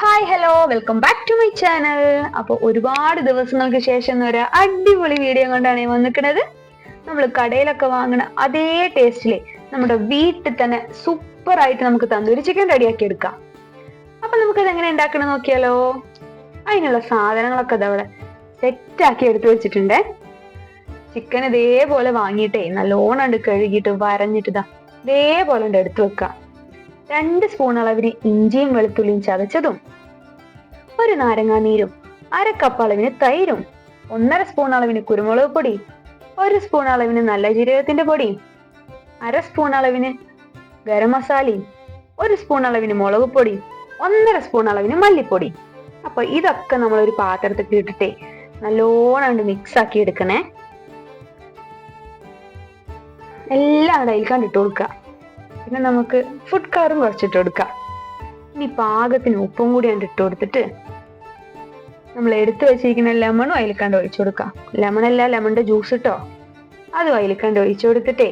Hi hello welcome back to my channel. അപ്പോൾ ഒരുപാട് ദിവസങ്ങൾക്ക് ശേഷം ഒരു അടിപൊളി വീഡിയോ കൊണ്ടാണ് ഞാൻ വന്നിരിക്കുന്നത്. നമ്മൾ കടയിലൊക്കെ വാങ്ങുന്ന അതേ ടേസ്റ്റിലെ നമ്മുടെ വീട്ടിൽ തന്നെ സൂപ്പർ ആയിട്ട് നമുക്ക് തന്തൂരി ചിക്കൻ റെഡിയാക്കി എടുക്കാം. അപ്പൊ നമുക്കത് എങ്ങനെ ഉണ്ടാക്കണം നോക്കിയാലോ. അതിനുള്ള സാധനങ്ങളൊക്കെ അതവിടെ സെറ്റാക്കി എടുത്തു വെച്ചിട്ടുണ്ട്. ചിക്കൻ ഇതേപോലെ വാങ്ങിയിട്ടേ നല്ലോണം കഴുകിയിട്ട് വരഞ്ഞിട്ട് ഇതേപോലെ എടുത്തു വെക്കാം. 2 സ്പൂൺ അളവിന് ഇഞ്ചിയും വെളുത്തുള്ളിയും ചതച്ചതും, 1 നാരങ്ങാ നീരും, 1/2 കപ്പ് അളവിന് തൈരും, 1/2 സ്പൂൺ അളവിന് കുരുമുളക് പൊടി, 1 സ്പൂൺ അളവിന് നല്ല ജീരകത്തിന്റെ പൊടിയും, 1/2 സ്പൂൺ അളവിന് ഗരം മസാലയും, 1 സ്പൂൺ അളവിന് മുളക് പൊടിയും, 1/2 സ്പൂൺ അളവിന് മല്ലിപ്പൊടി. അപ്പൊ ഇതൊക്കെ നമ്മൾ ഒരു പാത്രത്തിൽ ഇട്ടിട്ടേ നല്ലോണം മിക്സ് ആക്കി എടുക്കണേ. എല്ലാം അതിൽ കണ്ടിട്ട് കൊടുക്കുക. പിന്നെ നമുക്ക് ഫുഡ് കളറും കുറച്ചിട്ട് കൊടുക്കാം. ഇനി പാകത്തിന് ഉപ്പും കൂടി ഇട്ട് കൊടുത്തിട്ട് നമ്മൾ എടുത്തു വെച്ചിരിക്കുന്ന ലെമണും അതിൽ കണ്ട് ഒഴിച്ചു കൊടുക്കാം. ലെമണല്ല, ലെമണിന്റെ ജ്യൂസ് ഇട്ടോ അതും അതിൽ കണ്ട് ഒഴിച്ചു കൊടുത്തിട്ടേ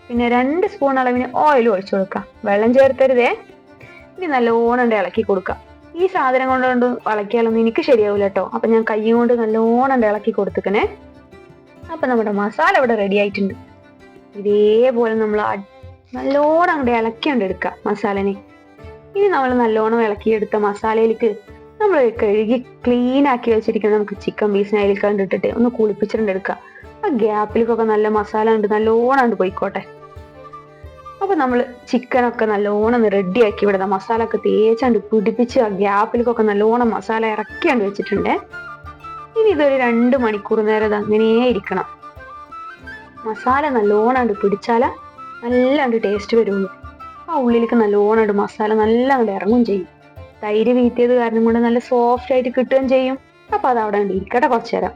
പിന്നെ 2 സ്പൂൺ അളവിന് ഓയിലും ഒഴിച്ചു കൊടുക്കാം. വെള്ളം ചേർത്തരുതേ. ഇനി നല്ലോണം ഇളക്കി കൊടുക്കാം. ഈ സാധനം കൊണ്ട് ഇളക്കിയാലൊന്നും എനിക്ക് ശരിയാവില്ല കേട്ടോ. അപ്പൊ ഞാൻ കൈ കൊണ്ട് നല്ലോണം ഇളക്കി കൊടുത്തിക്കണേ. അപ്പൊ നമ്മുടെ മസാല ഇവിടെ റെഡി ആയിട്ടുണ്ട്. ഇതേപോലെ നമ്മൾ നല്ലോണം ഇളക്കി എടുക്കാം മസാലനെ. ഇനി നമ്മൾ നല്ലോണം ഇളക്കിയെടുത്ത മസാലയിലേക്ക് നമ്മൾ കഴുകി ക്ലീൻ ആക്കി വെച്ചിരിക്കുന്ന നമുക്ക് ചിക്കൻ പീസിനെ അതിൽ കണ്ടിട്ടിട്ട് ഒന്ന് കുളിപ്പിച്ചിട്ടെടുക്കാം. ആ ഗ്യാപ്പിലേക്കൊക്കെ നല്ല മസാല ഉണ്ട്, നല്ലോണം പോയിക്കോട്ടെ. അപ്പൊ നമ്മൾ ചിക്കനൊക്കെ നല്ലോണം റെഡി ആക്കി ഇവിടെ മസാല ഒക്കെ തേച്ചാണ്ട് പിടിപ്പിച്ച് ആ ഗ്യാപ്പിലേക്കൊക്കെ നല്ലോണം മസാല ഇറക്കിയാണ്ട് വെച്ചിട്ടുണ്ട്. ഇനി ഇതൊരു 2 മണിക്കൂർ നേരം അങ്ങനെ ഇരിക്കണം. മസാല നല്ലോണം പിടിച്ചാല നല്ലാണ്ട് ടേസ്റ്റ് വരുള്ളൂ. ആ ഉള്ളിലേക്ക് നല്ലോണം മസാല നല്ലാണ്ട് ഇറങ്ങും ചെയ്യും. തൈര് വീട്ടിയത് കാരണം കൊണ്ട് നല്ല സോഫ്റ്റ് ആയിട്ട് കിട്ടുകയും ചെയ്യും. അപ്പൊ അത് അവിടെ ഇരിക്കട്ടെ കുറച്ചു നേരം.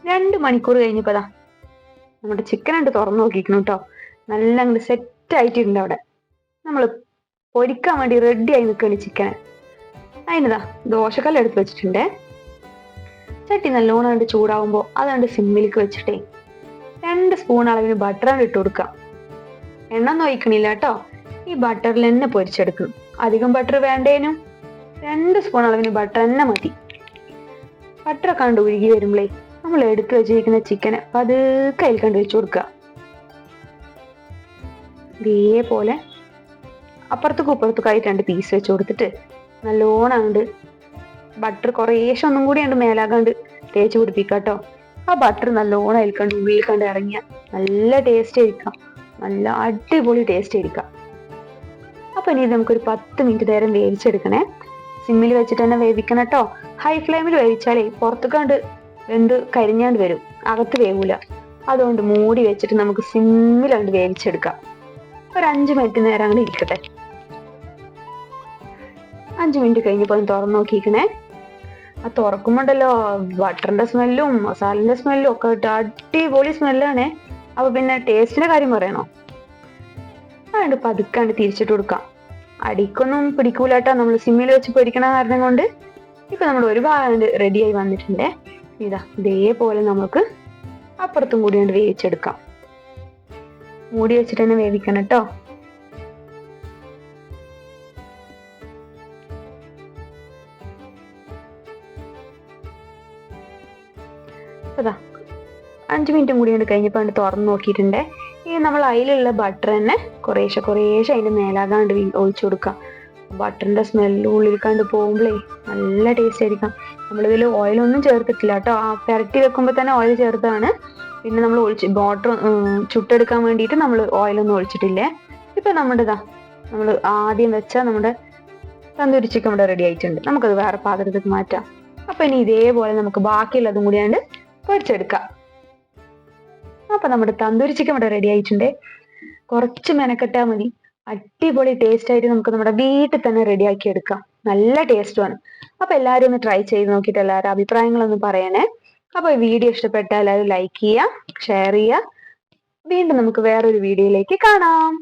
2 മണിക്കൂർ കഴിഞ്ഞപ്പോ നമ്മുടെ ചിക്കൻ തുറന്നു നോക്കിക്കണം കേട്ടോ. നല്ല സെറ്റ് ആയിട്ടുണ്ട്. അവിടെ നമ്മൾ പൊരിക്കാൻ വേണ്ടി റെഡി ആയി നിൽക്കുകയാണ് ചിക്കൻ. അതിനതാ ദോശക്കല്ല് എടുത്ത് വെച്ചിട്ടുണ്ട്. ചട്ടി നല്ലോണം ചൂടാവുമ്പോ അതാണ്ട് സിമ്മിലേക്ക് വെച്ചിട്ടേ 2 സ്പൂൺ അളവിന് ബട്ടറാണ് ഇട്ട് കൊടുക്കാം. എണ്ണ ഒന്നും ഒഴിക്കണില്ല കേട്ടോ. ഈ ബട്ടറിൽ തന്നെ പൊരിച്ചെടുക്കണം. അധികം ബട്ടർ വേണ്ടേനും 2 സ്പൂൺ അളവിന് ബട്ടർ തന്നെ മതി. ബട്ടറൊക്കെ കണ്ട് ഉരുകി വരുമ്പോഴേ നമ്മൾ എടുത്തു വെച്ചിരിക്കുന്ന ചിക്കന് പതുക്കെ അതിൽ കണ്ട് വെച്ചു കൊടുക്കുക. ഇതേപോലെ അപ്പുറത്തേക്കും ഇപ്പുറത്തേക്കായി 2 പീസ് വെച്ച് കൊടുത്തിട്ട് നല്ലോണം ബട്ടർ കുറേശ്ശെ ഒന്നും കൂടി മേലാകാണ്ട് തേച്ച് പിടിപ്പിക്കുക കേട്ടോ. ആ ബട്ടർ നല്ലോണം അതിൽ കണ്ട് ഉള്ളിൽ കണ്ട് ഇറങ്ങിയ നല്ല ടേസ്റ്റ് ആയിരിക്കാം. നല്ല അടിപൊളി ടേസ്റ്റ് ആയിരിക്കാം. അപ്പൊ ഇനി നമുക്കൊരു 10 മിനിറ്റ് നേരം വേവിച്ചെടുക്കണേ. സിമ്മിൽ വെച്ചിട്ട് തന്നെ വേവിക്കണം കേട്ടോ. ഹൈ ഫ്ലെയിമിൽ വേവിച്ചാലേ പുറത്തേക്കാണ്ട് വെന്ത് കരിഞ്ഞാണ്ട് വരും, അകത്ത് വേവൂല. അതുകൊണ്ട് മൂടി വെച്ചിട്ട് നമുക്ക് സിമ്മിലാണ്ട് വേവിച്ചെടുക്കാം. ഒരു 5 മിനിറ്റ് നേരം അങ്ങനെ ഇരിക്കട്ടെ. 5 മിനിറ്റ് കഴിഞ്ഞപ്പോ തുറന്നു നോക്കിക്കണേ. ആ തുറക്കുമ്പോണ്ടല്ലോ ബട്ടറിന്റെ സ്മെല്ലും മസാലിന്റെ സ്മെല്ലും ഒക്കെ ഇട്ട് അടിപൊളി സ്മെല്ലാണ്. അപ്പൊ പിന്നെ ടേസ്റ്റിന്റെ കാര്യം പറയണോ. അതുകൊണ്ട് പതുക്കാണ്ട് തിരിച്ചിട്ട് കൊടുക്കാം. അടിക്കൊന്നും പിടിക്കൂലാട്ടോ, നമ്മൾ സിമ്മിൽ വെച്ച് പൊരിക്കണ കാരണം കൊണ്ട്. ഇപ്പൊ നമ്മൾ ഒരുപാട് റെഡിയായി വന്നിട്ടുണ്ട്. ഇതേപോലെ നമുക്ക് അപ്പുറത്തും കൂടി വേവിച്ചെടുക്കാം. മൂടി വെച്ചിട്ട് തന്നെ വേവിക്കണം കേട്ടോ. അതാ 5 മിനിറ്റും കൂടി കഴിഞ്ഞപ്പോ തുറന്നു നോക്കിയിട്ടുണ്ട്. ഇനി നമ്മൾ അതിലുള്ള ബട്ടർ തന്നെ കുറേശ്ശെ അതിന്റെ മേലാകാണ്ട് ഒഴിച്ചു കൊടുക്കാം. ബട്ടറിന്റെ സ്മെല്ല് ഉള്ളിൽ കണ്ട് പോകുമ്പോഴേ നല്ല ടേസ്റ്റ് ആയിരിക്കാം. നമ്മളിതിൽ ഓയിലൊന്നും ചേർത്തിട്ടില്ല കേട്ടോ. ആ പുരട്ടി വെക്കുമ്പോ തന്നെ ഓയിൽ ചേർത്താണ്. പിന്നെ നമ്മൾ ബട്ടർ ചുട്ടെടുക്കാൻ വേണ്ടിയിട്ട് നമ്മൾ ഓയിലൊന്നും ഒഴിച്ചിട്ടില്ലേ. ഇപ്പൊ നമ്മൾ ആദ്യം വെച്ച നമ്മുടെ തന്തൂരി ചിക്കൻ ഇവിടെ റെഡി ആയിട്ടുണ്ട്. നമുക്കത് വേറെ പാത്രത്തേക്ക് മാറ്റാം. അപ്പൊ ഇനി ഇതേപോലെ നമുക്ക് ബാക്കിയുള്ളതും കൂടിയാണ്ട് പൊരിച്ചെടുക്കാം. അപ്പൊ നമ്മുടെ തന്തൂരി ചിക്കൻ ഇവിടെ റെഡി ആയിട്ടുണ്ട്. കുറച്ച് മെനക്കെട്ടാൽ മതി. അടിപൊളി ടേസ്റ്റ് ആയിട്ട് നമുക്ക് നമ്മുടെ വീട്ടിൽ തന്നെ റെഡിയാക്കി എടുക്കാം. നല്ല ടേസ്റ്റുമാണ്. അപ്പൊ എല്ലാവരും ഒന്ന് ട്രൈ ചെയ്ത് നോക്കിയിട്ട് എല്ലാവരും അഭിപ്രായങ്ങളൊന്നും പറയണേ. അപ്പൊ ഈ വീഡിയോ ഇഷ്ടപ്പെട്ടാൽ എല്ലാവരും ലൈക്ക് ചെയ്യുക, ഷെയർ ചെയ്യുക. വീണ്ടും നമുക്ക് വേറൊരു വീഡിയോയിലേക്ക് കാണാം.